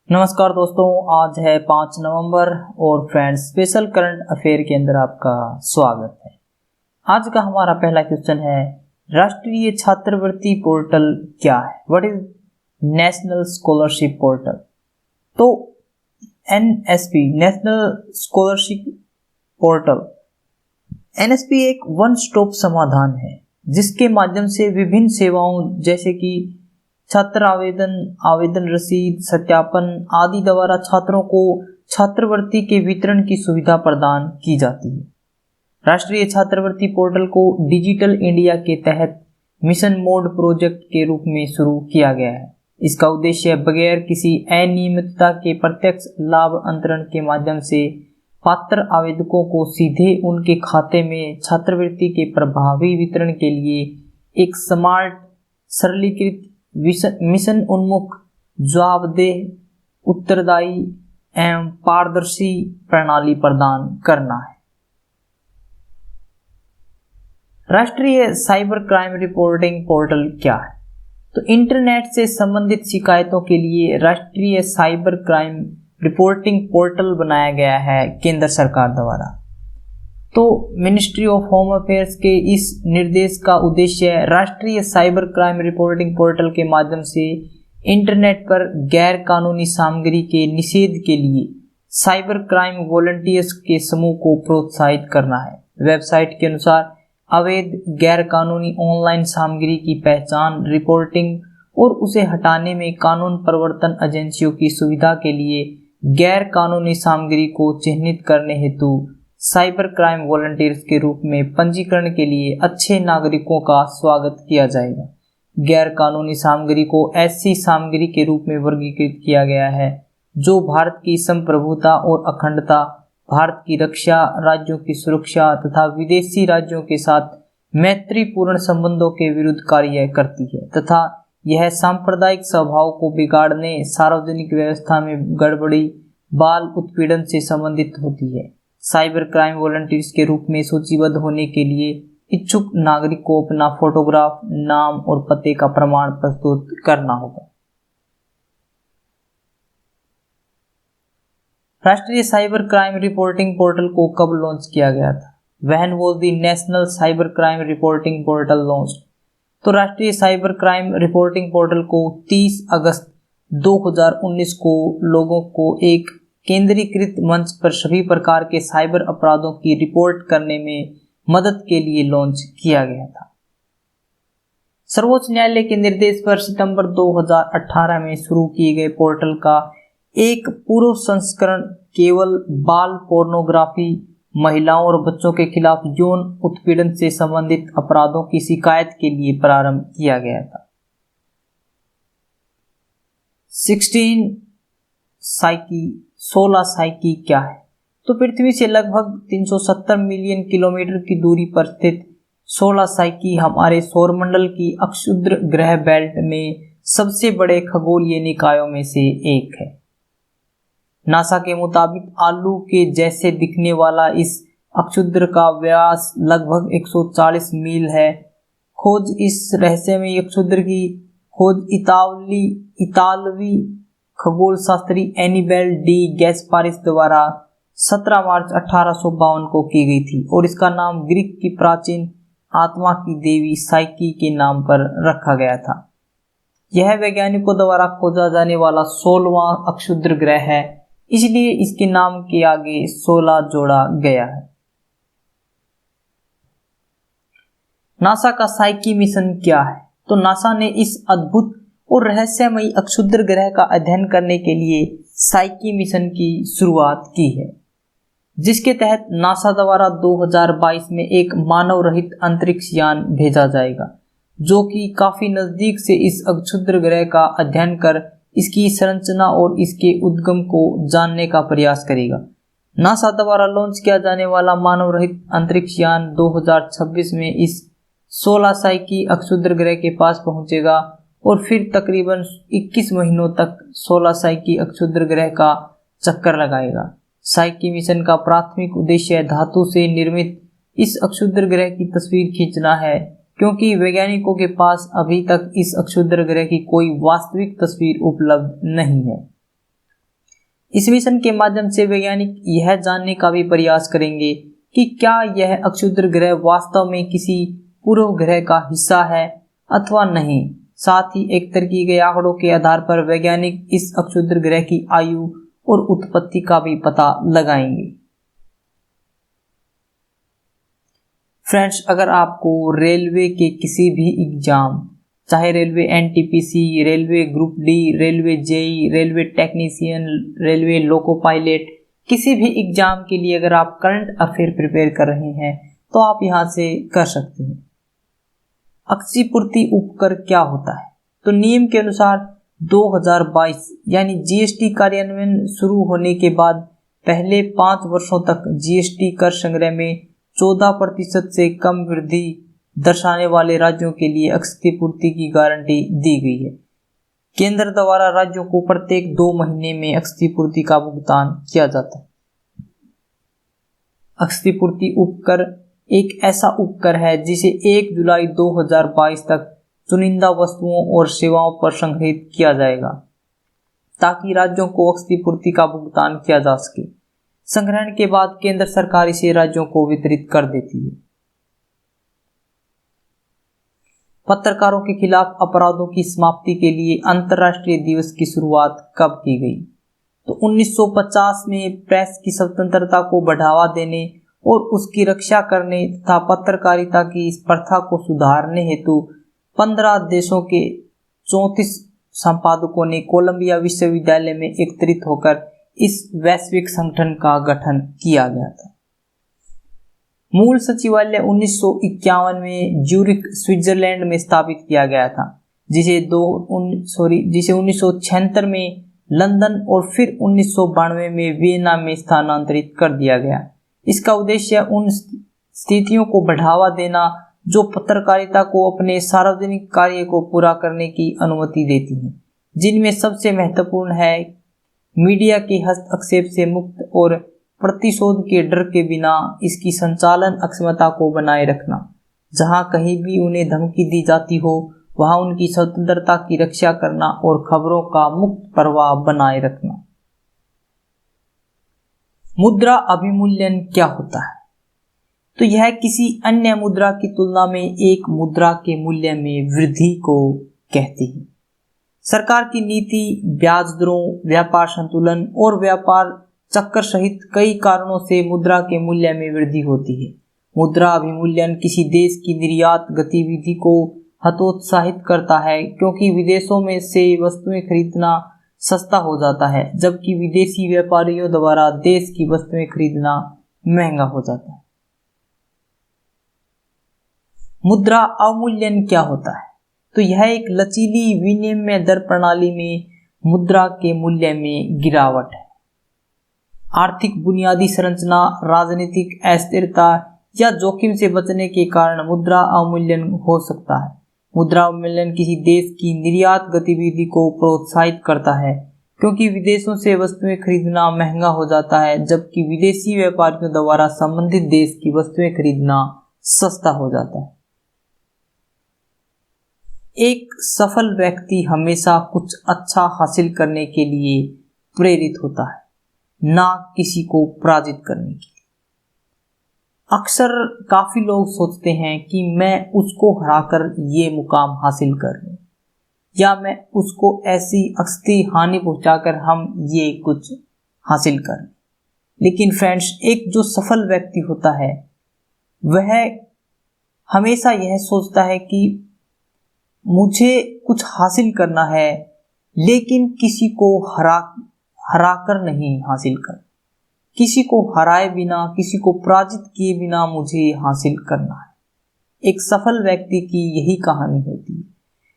नमस्कार दोस्तों, आज है 5 नवंबर और फ्रेंड्स स्पेशल करंट अफेयर के अंदर आपका स्वागत है। आज का हमारा पहला क्वेश्चन है, राष्ट्रीय छात्रवृत्ति पोर्टल क्या है? What is national scholarship portal? तो NSP national scholarship portal, NSP एक वन स्टॉप समाधान है जिसके माध्यम से विभिन्न सेवाओं जैसे कि छात्र आवेदन रसीद, सत्यापन आदि द्वारा छात्रों को छात्रवृत्ति के वितरण की सुविधा प्रदान की जाती है। राष्ट्रीय छात्रवृत्ति पोर्टल को डिजिटल इंडिया के तहत मिशन मोड प्रोजेक्ट के रूप में शुरू किया गया है। इसका उद्देश्य बगैर किसी अनियमितता के प्रत्यक्ष लाभ अंतरण के माध्यम से पात्र आवेदकों को सीधे उनके खाते में छात्रवृत्ति के प्रभावी वितरण के लिए एक स्मार्ट, सरलीकृत, मिशन उन्मुख, जवाबदेह, उत्तरदायी एवं पारदर्शी प्रणाली प्रदान करना है। राष्ट्रीय साइबर क्राइम रिपोर्टिंग पोर्टल क्या है? तो इंटरनेट से संबंधित शिकायतों के लिए राष्ट्रीय साइबर क्राइम रिपोर्टिंग पोर्टल बनाया गया है केंद्र सरकार द्वारा। तो मिनिस्ट्री ऑफ होम अफेयर्स के इस निर्देश का उद्देश्य राष्ट्रीय साइबर क्राइम रिपोर्टिंग पोर्टल के माध्यम से इंटरनेट पर गैर कानूनी सामग्री के निषेध के लिए साइबर क्राइम वॉलंटियर्स के समूह को प्रोत्साहित करना है। वेबसाइट के अनुसार अवैध गैर कानूनी ऑनलाइन सामग्री की पहचान, रिपोर्टिंग और उसे हटाने में कानून प्रवर्तन एजेंसियों की सुविधा के लिए गैर कानूनी सामग्री को चिन्हित करने हेतु साइबर क्राइम वॉलंटियर्स के रूप में पंजीकरण के लिए अच्छे नागरिकों का स्वागत किया जाएगा। गैर कानूनी सामग्री को ऐसी सामग्री के रूप में वर्गीकृत किया गया है जो भारत की संप्रभुता और अखंडता, भारत की रक्षा, राज्यों की सुरक्षा तथा विदेशी राज्यों के साथ मैत्रीपूर्ण संबंधों के विरुद्ध कार्य करती है तथा यह सांप्रदायिक स्वभाव को बिगाड़ने, सार्वजनिक व्यवस्था में गड़बड़ी, बाल उत्पीड़न से संबंधित होती है। साइबर क्राइम वॉलंटियर्स के रूप में सूचीबद्ध होने के लिए इच्छुक नागरिक को अपना फोटोग्राफ, नाम और पते का प्रमाण प्रस्तुत करना होगा। राष्ट्रीय साइबर क्राइम रिपोर्टिंग पोर्टल को कब लॉन्च किया गया था? When was the National Cyber Crime Reporting Portal launched? तो राष्ट्रीय साइबर क्राइम रिपोर्टिंग पोर्टल को 30 अगस्त 2019 को लोगों को एक केंद्रीकृत मंच पर सभी प्रकार के साइबर अपराधों की रिपोर्ट करने में मदद के लिए लॉन्च किया गया था। सर्वोच्च न्यायालय के निर्देश पर सितंबर 2018 में शुरू किए गए पोर्टल का एक पूर्व संस्करण केवल बाल पोर्नोग्राफी, महिलाओं और बच्चों के खिलाफ यौन उत्पीड़न से संबंधित अपराधों की शिकायत के लिए प्रारंभ किया गया था। 16 साइकी क्या है? तो पृथ्वी से लगभग 370 मिलियन किलोमीटर की दूरी पर स्थित 16 साइकी हमारे सौरमंडल की अक्षुद्र ग्रह बेल्ट में सबसे बड़े खगोलीय निकायों में से एक है। नासा के मुताबिक आलू के जैसे दिखने वाला इस अक्षुद्र का व्यास लगभग 140 मील है। खोज इस रहस्यमयी अक्षुद्र की खोज इतालवी खगोल शास्त्री एनिबेल डी गैस्पारिस द्वारा 17 मार्च 1852 को की गई थी और इसका नाम ग्रीक की प्राचीन आत्मा की देवी साइकी के नाम पर रखा गया था। यह वैज्ञानिकों द्वारा खोजा जाने वाला 16वां अक्षुद्र ग्रह है, इसलिए इसके नाम के आगे 16 जोड़ा गया है। नासा का साइकी मिशन क्या है? तो नासा ने इस अद्भुत और रहस्यमयी अक्षुद्र ग्रह का अध्ययन करने के लिए साइकी मिशन की शुरुआत की है, जिसके तहत नासा द्वारा 2022 में एक मानव रहित अंतरिक्ष यान भेजा जाएगा जो कि काफी नजदीक से इस अक्षुद्र ग्रह का अध्ययन कर इसकी संरचना और इसके उद्गम को जानने का प्रयास करेगा। नासा द्वारा लॉन्च किया जाने वाला मानव रहित अंतरिक्ष यान 2026 में इस 16 साइकी अक्षुद्र ग्रह के पास पहुंचेगा और फिर तकरीबन 21 महीनों तक 16 साइकी अक्षुद्र ग्रह का चक्कर लगाएगा। साइकी मिशन का प्राथमिक उद्देश्य धातु से निर्मित इस अक्षुद्र ग्रह की तस्वीर खींचना है, क्योंकि वैज्ञानिकों के पास अभी तक इस अक्षुद्र ग्रह की कोई वास्तविक तस्वीर उपलब्ध नहीं है। इस मिशन के माध्यम से वैज्ञानिक यह जानने का भी प्रयास करेंगे कि क्या यह अक्षुद्र ग्रह वास्तव में किसी पूर्व ग्रह का हिस्सा है अथवा नहीं। साथ ही एक तरह किए गए आंकड़ों के आधार पर वैज्ञानिक इस अक्षुद्र ग्रह की आयु और उत्पत्ति का भी पता लगाएंगे। फ्रेंड्स, अगर आपको रेलवे के किसी भी एग्जाम, चाहे railway NTPC, railway group D, railway JE, railway technician, railway loco pilot, किसी भी एग्जाम के लिए अगर आप करंट अफेयर प्रिपेयर कर रहे हैं तो आप यहां से कर सकते हैं। अक्षयपूर्ति उपकर क्या होता है? तो नियम के अनुसार 2022 यानी जीएसटी कार्यान्वयन शुरू होने के बाद पहले 5 वर्षों तक जीएसटी कर संग्रह में 14% से कम वृद्धि दर्शाने वाले राज्यों के लिए क्षतिपूर्ति की गारंटी दी गई है। केंद्र द्वारा राज्यों को प्रत्येक 2 महीने में क्षतिपूर्ति का भुगतान किया जाता है। क्षतिपूर्ति उपकर एक ऐसा उपकर है जिसे 1 जुलाई 2022 तक चुनिंदा वस्तुओं और सेवाओं पर संग्रहित किया जाएगा ताकि राज्यों को क्षतिपूर्ति का भुगतान किया जा सके। संग्रहण के बाद केंद्र सरकार इसे राज्यों को वितरित कर देती है। पत्रकारों के खिलाफ अपराधों की समाप्ति के लिए अंतर्राष्ट्रीय दिवस की शुरुआत कब की गई? तो 1950 में प्रेस की स्वतंत्रता को बढ़ावा देने और उसकी रक्षा करने तथा पत्रकारिता की इस प्रथा को सुधारने हेतु 15 देशों के 34 संपादकों ने कोलंबिया विश्वविद्यालय में एकत्रित होकर इस वैश्विक संगठन का गठन किया गया था। मूल सचिवालय 1951 में ज्यूरिख स्विट्जरलैंड में स्थापित किया गया था, जिसे 1976 में लंदन और फिर 1992 में वियना में स्थानांतरित कर दिया गया। इसका उद्देश्य उन स्थितियों को बढ़ावा देना जो पत्रकारिता को अपने सार्वजनिक कार्य को पूरा करने की अनुमति देती हैं, जिनमें सबसे महत्वपूर्ण है मीडिया के हस्तक्षेप से मुक्त और प्रतिशोध के डर के बिना इसकी संचालन अक्षमता को बनाए रखना। जहां कहीं भी उन्हें धमकी दी जाती हो वहां उनकी स्वतंत्रता की रक्षा करना और खबरों का मुक्त प्रवाह बनाए रखना। मुद्रा अभिमूल्यन क्या होता है? तो यह किसी अन्य मुद्रा की तुलना में एक मुद्रा के मूल्य में वृद्धि को कहती है। सरकार की नीति, ब्याज दरों, व्यापार संतुलन और व्यापार चक्कर सहित कई कारणों से मुद्रा के मूल्य में वृद्धि होती है। मुद्रा अभिमूल्यन किसी देश की निर्यात गतिविधि को हतोत्साहित करता है क्योंकि विदेशों में से वस्तुएं खरीदना सस्ता हो जाता है, जबकि विदेशी व्यापारियों द्वारा देश की वस्तुएं खरीदना महंगा हो जाता है। मुद्रा अवमूल्यन क्या होता है? तो यह एक लचीली विनिमय दर प्रणाली में मुद्रा के मूल्य में गिरावट है। आर्थिक बुनियादी संरचना, राजनीतिक अस्थिरता या जोखिम से बचने के कारण मुद्रा अवमूल्यन हो सकता है। मुद्रा अवमूल्यन किसी देश की निर्यात गतिविधि को प्रोत्साहित करता है क्योंकि विदेशों से वस्तुएं खरीदना महंगा हो जाता है, जबकि विदेशी व्यापारियों द्वारा संबंधित देश की वस्तुएं खरीदना सस्ता हो जाता है। एक सफल व्यक्ति हमेशा कुछ अच्छा हासिल करने के लिए प्रेरित होता है, ना किसी को पराजित करने के लिए। अक्सर काफी लोग सोचते हैं कि मैं उसको हराकर ये मुकाम हासिल कर लूं, या मैं उसको ऐसी अस्थि हानि पहुंचाकर हम ये कुछ हासिल कर लें। लेकिन फ्रेंड्स, एक जो सफल व्यक्ति होता है वह हमेशा यह सोचता है कि मुझे कुछ हासिल करना है, लेकिन किसी को हराकर नहीं हासिल कर, किसी को हराए बिना, किसी को पराजित किए बिना मुझे हासिल करना है। एक सफल व्यक्ति की यही कहानी होती है।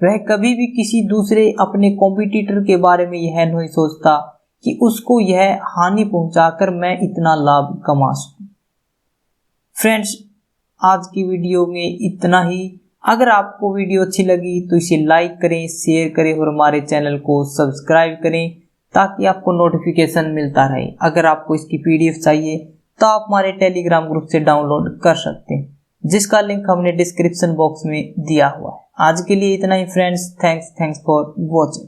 वह कभी भी किसी दूसरे अपने कॉम्पिटिटर के बारे में यह नहीं सोचता कि उसको यह हानि पहुंचाकर मैं इतना लाभ कमा सकूं। फ्रेंड्स, आज की वीडियो में इतना ही। अगर आपको वीडियो अच्छी लगी तो इसे लाइक करें, शेयर करें और हमारे चैनल को सब्सक्राइब करें ताकि आपको नोटिफिकेशन मिलता रहे। अगर आपको इसकी पीडीएफ चाहिए तो आप हमारे टेलीग्राम ग्रुप से डाउनलोड कर सकते हैं, जिसका लिंक हमने डिस्क्रिप्शन बॉक्स में दिया हुआ है। आज के लिए इतना ही फ्रेंड्स। Thanks for watching.